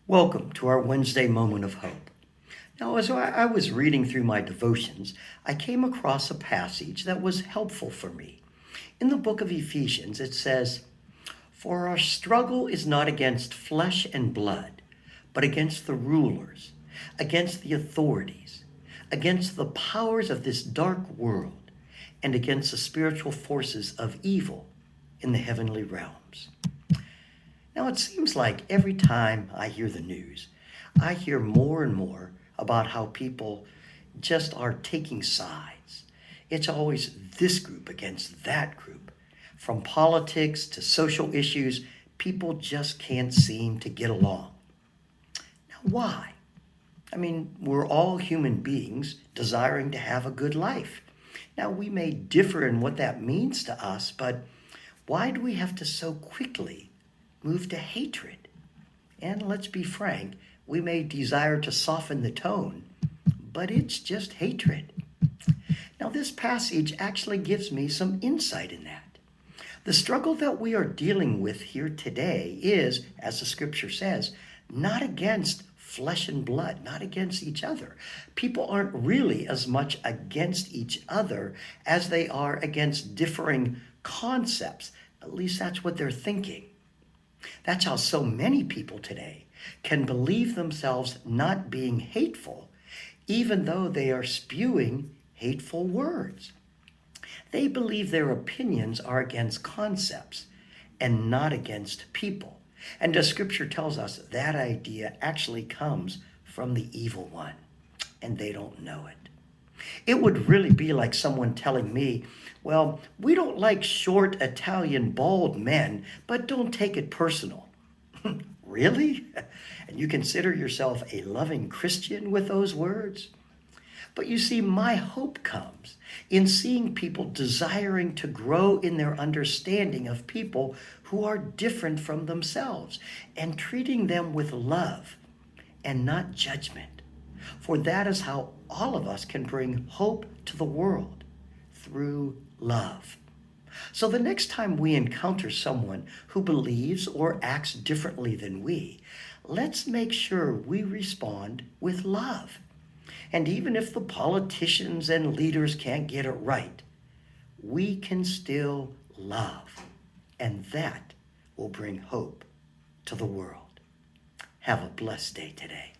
Welcome to our Wednesday moment of hope. Now, as I was reading through my devotions, I came across a passage that was helpful for me. In the book of Ephesians, it says, "For our struggle is not against flesh and blood, but against the rulers, against the authorities, against the powers of this dark world, and against the spiritual forces of evil in the heavenly realms." Now, it seems like every time I hear the news, I hear more and more about how people just are taking sides. It's always this group against that group. From politics to social issues, people just can't seem to get along. Now, why? We're all human beings desiring to have a good life. Now, we may differ in what that means to us, but why do we have to so quickly move to hatred? And let's be frank, we may desire to soften the tone, but it's just hatred. Now, this passage actually gives me some insight in that. The struggle that we are dealing with here today is, as the scripture says, not against flesh and blood, not against each other. People aren't really as much against each other as they are against differing concepts. At least that's what they're thinking. That's how so many people today can believe themselves not being hateful, even though they are spewing hateful words. They believe their opinions are against concepts and not against people. And the scripture tells us that idea actually comes from the evil one, and they don't know it. It would really be like someone telling me, well, we don't like short Italian bald men, but don't take it personal. Really? And you consider yourself a loving Christian with those words? But you see, my hope comes in seeing people desiring to grow in their understanding of people who are different from themselves and treating them with love and not judgment. For that is how all of us can bring hope to the world, through love. So the next time we encounter someone who believes or acts differently than we, let's make sure we respond with love. And even if the politicians and leaders can't get it right, we can still love. And that will bring hope to the world. Have a blessed day today.